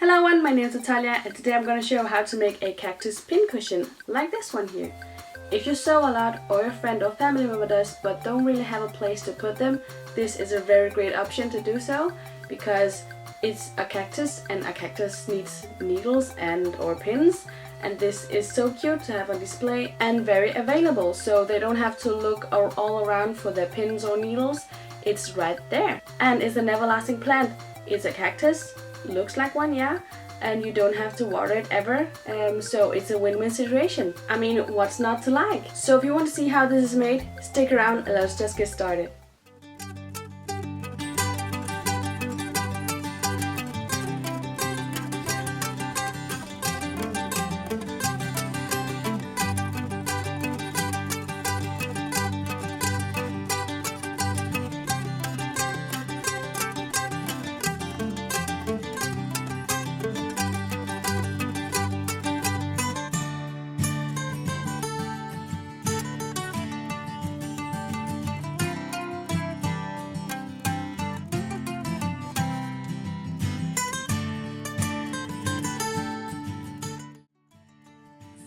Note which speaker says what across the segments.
Speaker 1: Hello everyone, my name is Natalia and today I'm going to show you how to make a cactus pin cushion like this one here. If you sew a lot or your friend or family member does but don't really have a place to put them, this is a very great option to do so because it's a cactus and a cactus needs needles and or pins, and this is so cute to have on display and very available, so they don't have to look all around for their pins or needles. It's right there, and it's an everlasting plant. It's a cactus, looks like one, yeah, and you don't have to water it ever, so it's a win-win situation. I mean, what's not to like? So if you want to see how this is made, stick around and let's just get started.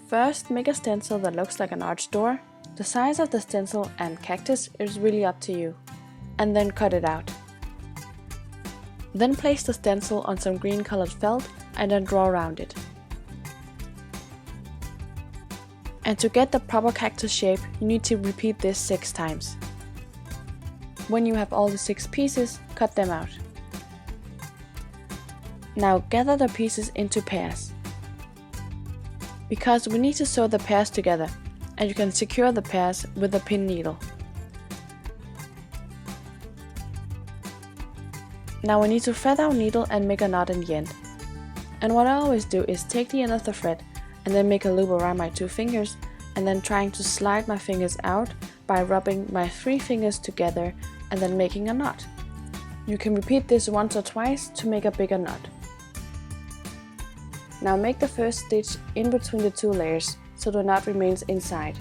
Speaker 1: First, make a stencil that looks like an arch door. The size of the stencil and cactus is really up to you. And then cut it out. Then place the stencil on some green colored felt and then draw around it. And to get the proper cactus shape, you need to repeat this 6 times. When you have all the 6 pieces, cut them out. Now gather the pieces into pairs, because we need to sew the pairs together, and you can secure the pairs with a pin needle. Now we need to thread our needle and make a knot in the end. And what I always do is take the end of the thread and then make a loop around my 2 fingers, and then trying to slide my fingers out by rubbing my 3 fingers together and then making a knot. You can repeat this once or twice to make a bigger knot. Now make the first stitch in between the 2 layers so the knot remains inside.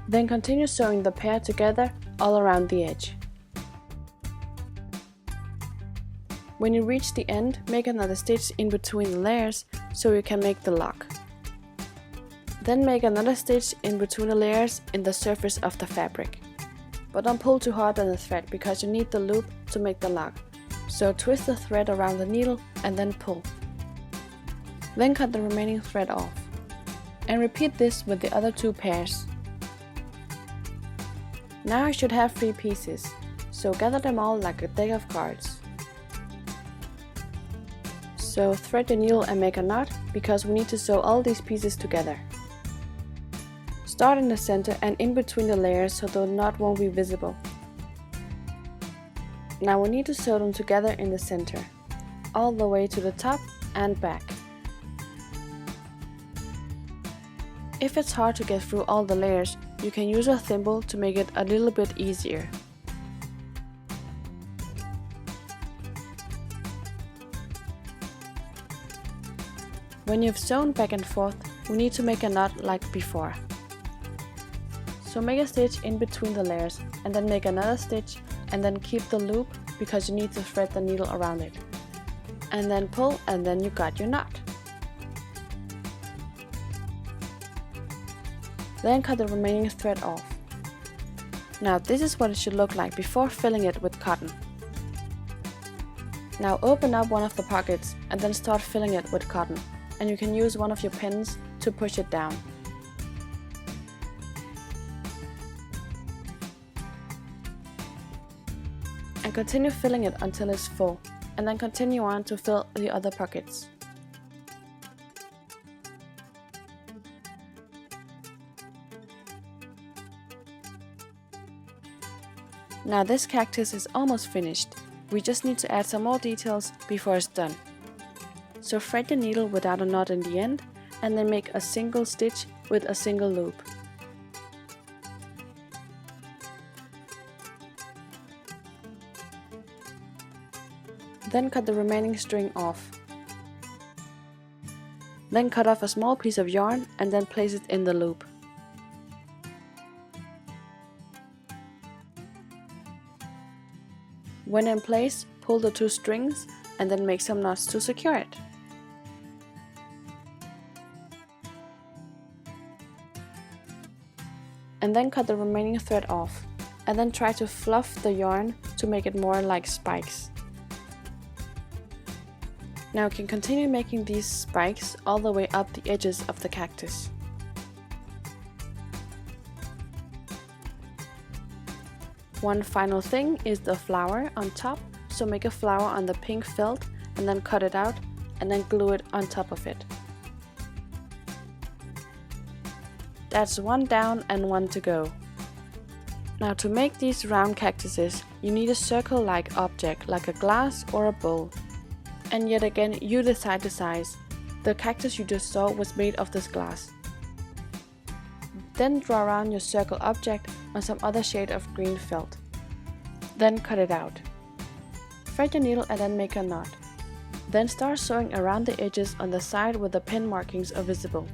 Speaker 1: Then continue sewing the pair together all around the edge. When you reach the end, make another stitch in between the layers so you can make the lock. Then make another stitch in between the layers in the surface of the fabric. But don't pull too hard on the thread because you need the loop to make the lock. So twist the thread around the needle and then pull. Then cut the remaining thread off. And repeat this with the other 2 pairs. Now I should have 3 pieces, so gather them all like a deck of cards. So thread the needle and make a knot, because we need to sew all these pieces together. Start in the center and in between the layers so the knot won't be visible. Now we need to sew them together in the center, all the way to the top and back. If it's hard to get through all the layers, you can use a thimble to make it a little bit easier. When you've sewn back and forth, we need to make a knot like before. So make a stitch in between the layers and then make another stitch and then keep the loop because you need to thread the needle around it. And then pull, and then you got your knot. Then cut the remaining thread off. Now this is what it should look like before filling it with cotton. Now open up one of the pockets and then start filling it with cotton, and you can use one of your pins to push it down. And continue filling it until it's full, and then continue on to fill the other pockets. Now this cactus is almost finished. We just need to add some more details before it's done. So thread the needle without a knot in the end and then make a single stitch with a single loop. Then cut the remaining string off. Then cut off a small piece of yarn and then place it in the loop. When in place, pull the 2 strings and then make some knots to secure it. and then cut the remaining thread off, and then try to fluff the yarn to make it more like spikes. Now you can continue making these spikes all the way up the edges of the cactus. One final thing is the flower on top, so make a flower on the pink felt and then cut it out and then glue it on top of it. That's one down and one to go. Now to make these round cactuses, you need a circle-like object like a glass or a bowl. And yet again, you decide the size. The cactus you just saw was made of this glass. Then draw around your circle object on some other shade of green felt. Then cut it out. Thread your needle and then make a knot. Then start sewing around the edges on the side where the pin markings are visible,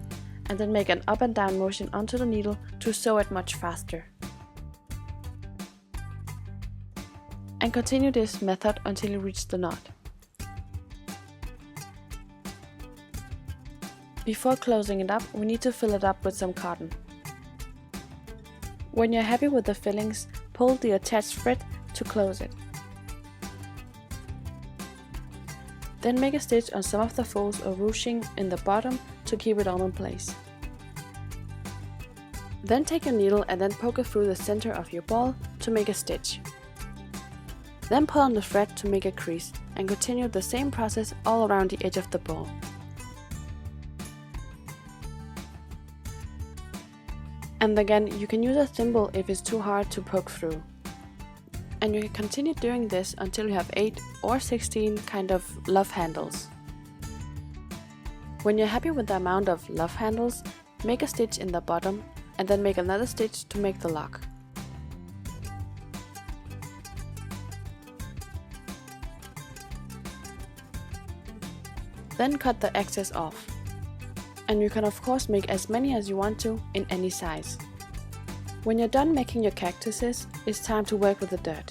Speaker 1: and then make an up and down motion onto the needle to sew it much faster. And continue this method until you reach the knot. Before closing it up, we need to fill it up with some cotton. When you're happy with the fillings, pull the attached thread to close it. Then make a stitch on some of the folds or ruching in the bottom to keep it all in place. Then take your needle and then poke it through the center of your ball to make a stitch. Then pull on the thread to make a crease and continue the same process all around the edge of the ball. And again, you can use a thimble if it's too hard to poke through. And you can continue doing this until you have 8 or 16 kind of love handles. When you're happy with the amount of love handles, make a stitch in the bottom and then make another stitch to make the lock. Then cut the excess off. And you can of course make as many as you want to in any size. When you're done making your cactuses, it's time to work with the dirt.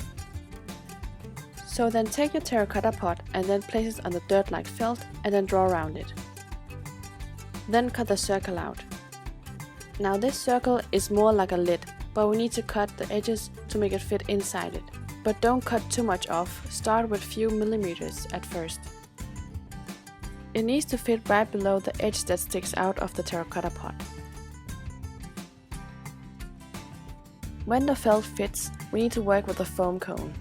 Speaker 1: So then take your terracotta pot and then place it on the dirt like felt and then draw around it. Then cut the circle out. Now this circle is more like a lid, but we need to cut the edges to make it fit inside it. But don't cut too much off, start with few millimeters at first. It needs to fit right below the edge that sticks out of the terracotta pot. When the felt fits, we need to work with the foam cone.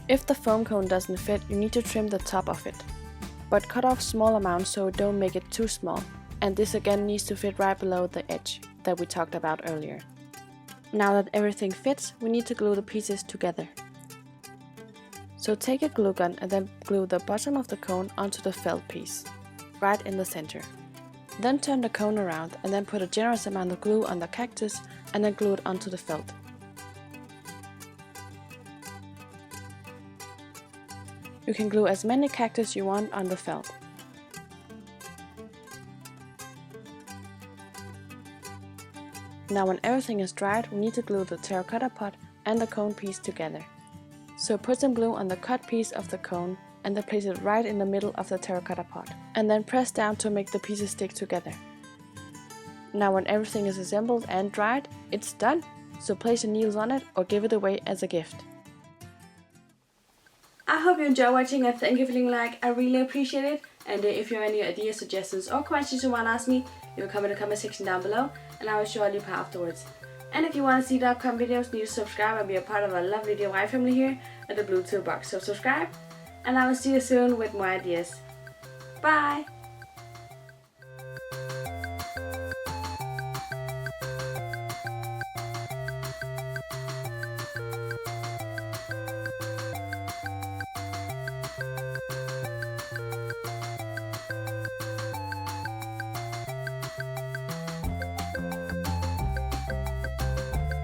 Speaker 1: If the foam cone doesn't fit, you need to trim the top of it. But cut off small amounts so don't make it too small, and this again needs to fit right below the edge that we talked about earlier. Now that everything fits, we need to glue the pieces together. So take a glue gun and then glue the bottom of the cone onto the felt piece, right in the center. Then turn the cone around and then put a generous amount of glue on the cactus and then glue it onto the felt. You can glue as many cactus you want on the felt. Now when everything is dried, we need to glue the terracotta pot and the cone piece together. So put some glue on the cut piece of the cone and then place it right in the middle of the terracotta pot, and then press down to make the pieces stick together. Now when everything is assembled and dried, it's done! So place your needles on it or give it away as a gift. I hope you enjoy watching and thank you for leaving a like, I really appreciate it. And if you have any ideas, suggestions or questions you want to ask me, you will comment in the comment section down below and I will show you afterwards. And if you want to see the upcoming videos, you need to subscribe and be a part of our lovely DIY family here at the blue toolbox. So subscribe, and I will see you soon with more ideas. Bye!